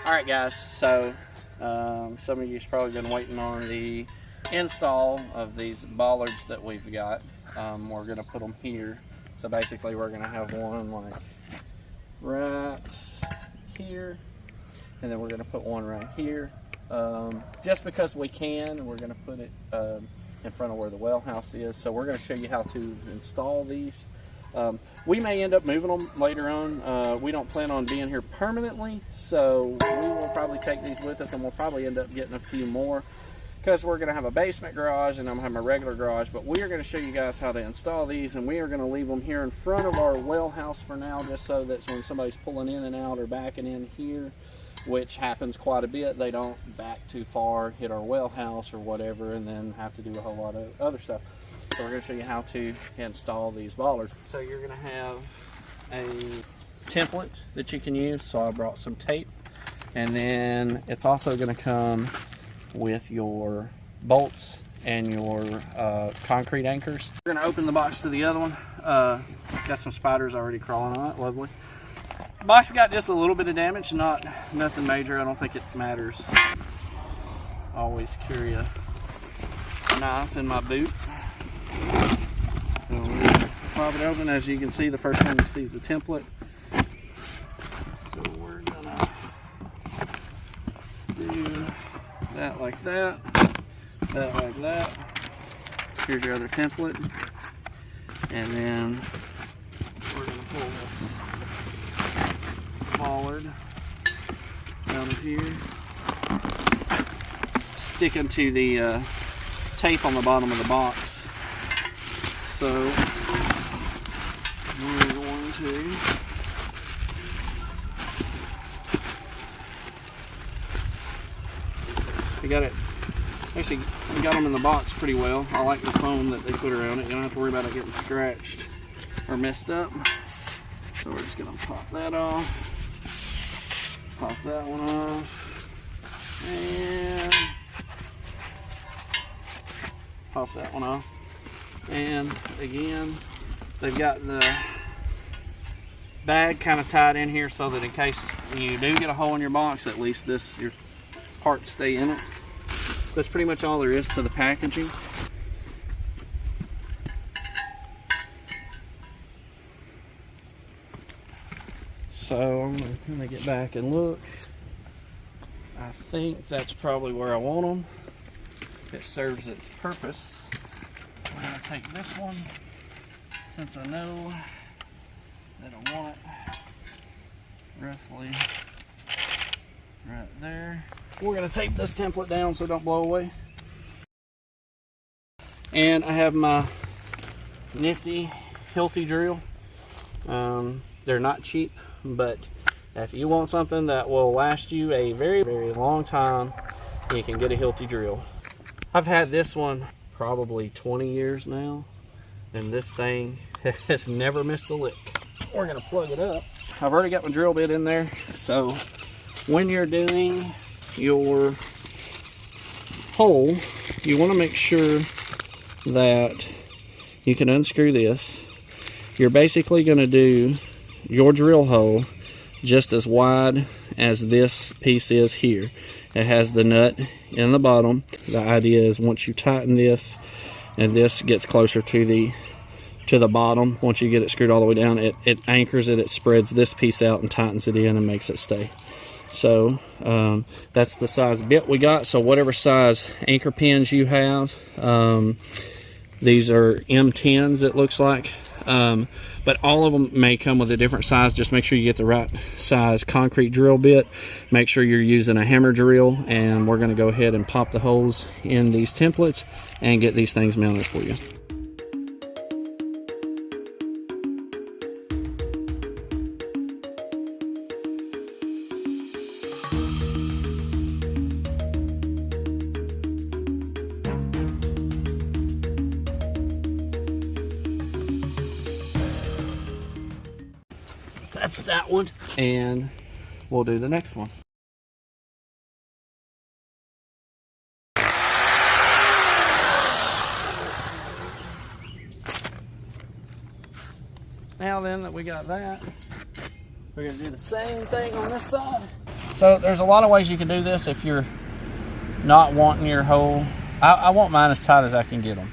Alright guys, so some of you's probably been waiting on the install of these bollards that we've got. We're going to put them here. So basically we're going to have one like right here, and then we're going to put one right here. Just because we can, we're going to put it in front of where the well house is. So we're going to show you how to install these. We may end up moving them later on. We don't plan on being here permanently, so we will probably take these with us, and we'll probably end up getting a few more because we're going to have a basement garage and I'm going to have my regular garage. But we are going to show you guys how to install these, and we are going to leave them here in front of our well house for now, just so that when somebody's pulling in and out or backing in here, which happens quite a bit, they don't back too far, hit our well house or whatever, and then have to do a whole lot of other stuff. So we're going to show you how to install these bollards. So you're going to have a template that you can use. So I brought some tape, and then it's also going to come with your bolts and your concrete anchors. We're going to open the box to the other one. Got some spiders already crawling on it. Lovely. The box got just a little bit of damage, nothing major. I don't think it matters. Always carry a knife in my boot. So we're going to pop it open. As you can see, the first one you see is the template. So we're going to do that like that, that like that. Here's your other template. And then we're going to pull the bollard out of here, sticking to the tape on the bottom of the box. So we're going to actually we got them in the box pretty well. I like the foam that they put around it. You don't have to worry about it getting scratched or messed up. So we're just gonna pop that off, pop that one off, and pop that one off. And again, they've got the bag kind of tied in here so that in case you do get a hole in your box, at least your parts stay in it. That's pretty much all there is to the packaging. So I'm going to kind of get back and look. I think that's probably where I want them. It serves its purpose. I'm going to take this one, since I know that I want it roughly right there. We're going to tape this template down so it don't blow away. And I have my nifty Hilti drill. They're not cheap, but if you want something that will last you a very, very long time, you can get a Hilti drill. I've had this one probably 20 years now, and this thing has never missed a lick. We're going to plug it up. I've already got my drill bit in there, so when you're doing your hole, you want to make sure that you can unscrew this. You're basically going to do your drill hole just as wide as this piece is here. It has the nut in the bottom. The idea is once you tighten this and this gets closer to the bottom, once you get it screwed all the way down, it anchors it, it spreads this piece out and tightens it in and makes it stay. So that's the size bit we got. So whatever size anchor pins you have, these are M10s it looks like, but all of them may come with a different size. Just make sure you get the right size concrete drill bit. Make sure you're using a hammer drill, and we're going to go ahead and pop the holes in these templates and get these things mounted for you. That's that one, and we'll do the next one. Now then that we got that, we're going to do the same thing on this side. So there's a lot of ways you can do this if you're not wanting your hole. I want mine as tight as I can get them.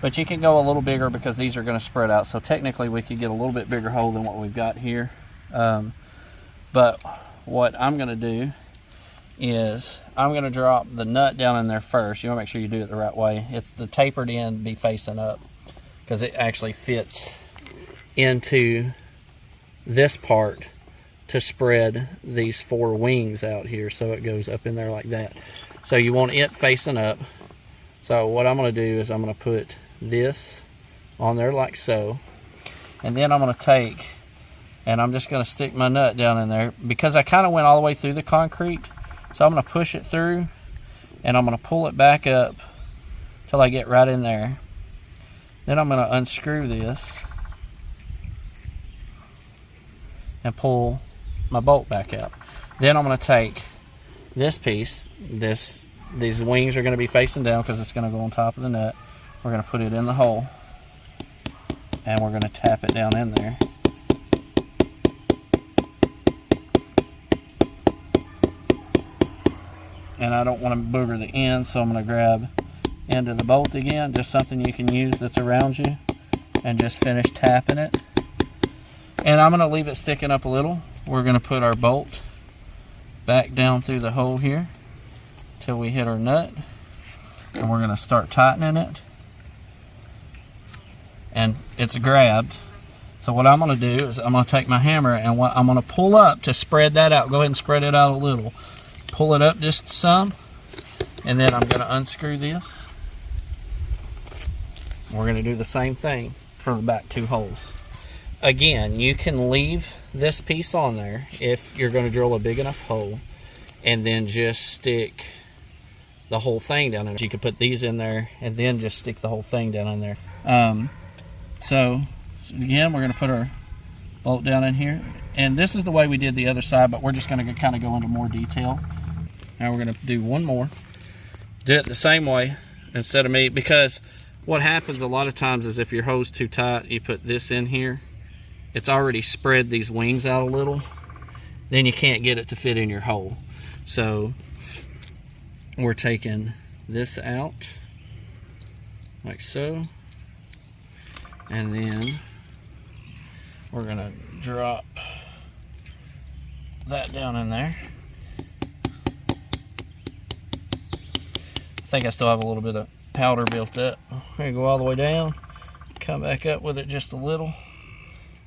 But you can go a little bigger because these are going to spread out. So technically we could get a little bit bigger hole than what we've got here. But what I'm going to do is I'm going to drop the nut down in there first. You want to make sure you do it the right way. It's the tapered end be facing up because it actually fits into this part to spread these 4 wings out here, so it goes up in there like that. So you want it facing up. So what I'm going to do is I'm going to put this on there like so, and then I'm going to take and I'm just going to stick my nut down in there because I kind of went all the way through the concrete. So I'm going to push it through and I'm going to pull it back up till I get right in there. Then I'm going to unscrew this and pull my bolt back out. Then I'm going to take this piece, these wings are going to be facing down because it's going to go on top of the nut. We're going to put it in the hole and we're going to tap it down in there. And I don't want to booger the end, so I'm going to grab end of the bolt again, just something you can use that's around you, and just finish tapping it. And I'm going to leave it sticking up a little. We're going to put our bolt back down through the hole here till we hit our nut, and we're going to start tightening it. And it's grabbed. So what I'm going to do is I'm going to take my hammer and I'm going to pull up to spread that out. Go ahead and spread it out a little. Pull it up just some, and then I'm going to unscrew this. We're going to do the same thing for the back 2 holes. Again, you can leave this piece on there if you're going to drill a big enough hole, and then just stick the whole thing down in there. You could put these in there and then just stick the whole thing down in there. So again, we're going to put our bolt down in here, and this is the way we did the other side, but we're just going to kind of go into more detail. Now we're going to do one more. Do it the same way instead of me, because what happens a lot of times is if your hole's too tight, you put this in here, it's already spread these wings out a little, then you can't get it to fit in your hole. So we're taking this out like so, and then we're going to drop that down in there. I think I still have a little bit of powder built up. We're going to go all the way down, come back up with it just a little.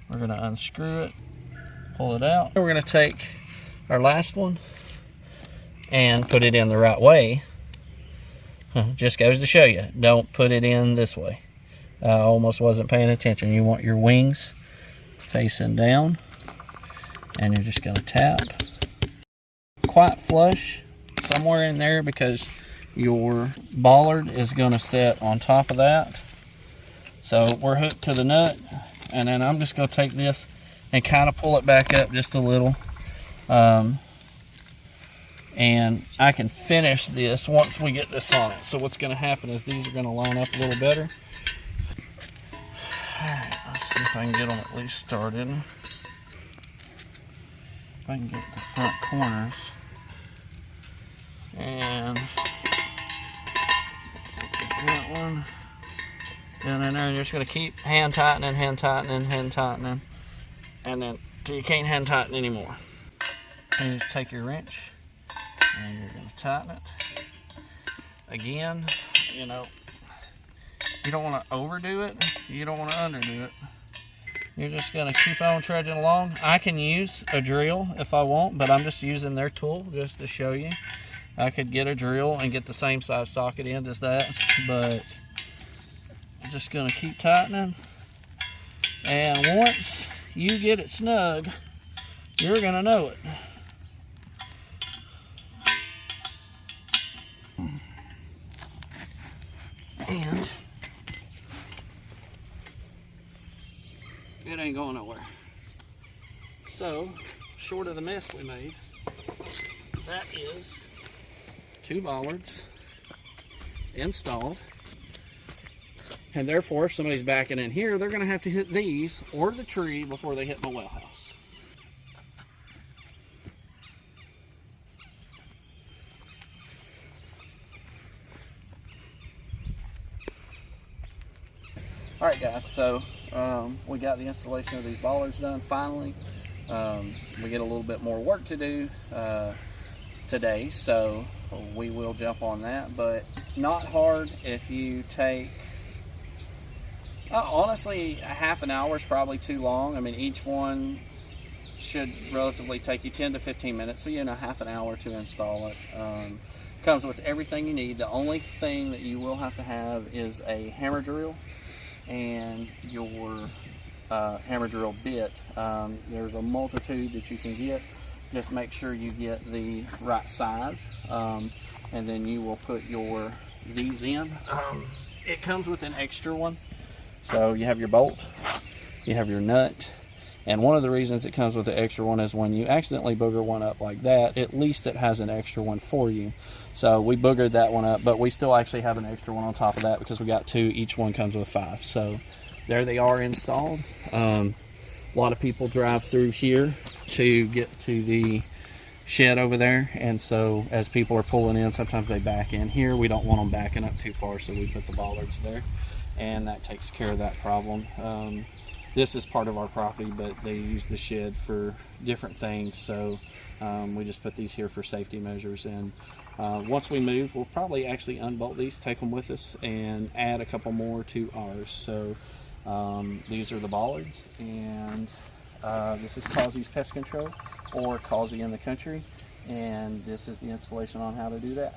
We're going to unscrew it, pull it out. We're going to take our last one and put it in the right way. Just goes to show you, don't put it in this way. I almost wasn't paying attention. You want your wings facing down, and you're just going to tap quite flush somewhere in there, because your bollard is going to sit on top of that. So we're hooked to the nut, and then I'm just going to take this and kind of pull it back up just a little, and I can finish this once we get this on it. So what's going to happen is these are going to line up a little better. Alright, let's see if I can get them at least started. If I can get the front corners. And that one down in there. You're just going to keep hand tightening, and then till you can't hand tighten anymore. And you just take your wrench and you're going to tighten it. Again, you know, you don't want to overdo it, you don't want to underdo it. You're just going to keep on trudging along. I can use a drill if I want, but I'm just using their tool just to show you. I could get a drill and get the same size socket end as that, but I'm just going to keep tightening. And once you get it snug, you're going to know it. And it ain't going nowhere. So, short of the mess we made, that is 2 bollards installed. And therefore, if somebody's backing in here, they're going to have to hit these or the tree before they hit my well house. All right, guys, so we got the installation of these bollards done finally. We get a little bit more work to do today, so we will jump on that, but not hard. If you take, honestly, a half an hour is probably too long. I mean, each one should relatively take you 10 to 15 minutes, so half an hour to install it. Comes with everything you need. The only thing that you will have to have is a hammer drill and your hammer drill bit. There's a multitude that you can get. Just make sure you get the right size, and then you will put these in. It comes with an extra one, so you have your bolt, you have your nut, and one of the reasons it comes with the extra one is when you accidentally booger one up like that, at least it has an extra one for you. So we boogered that one up, but we still actually have an extra one on top of that because we got 2. Each one comes with 5. So there they are installed. A lot of people drive through here to get to the shed over there, and so as people are pulling in, sometimes they back in here. We don't want them backing up too far, so we put the bollards there, and that takes care of that problem. This is part of our property, but they use the shed for different things, so we just put these here for safety measures. And once we move, we'll probably actually unbolt these, take them with us, and add a couple more to ours. So these are the bollards, and this is Causey's Pest Control, or Causey in the Country, and this is the installation on how to do that.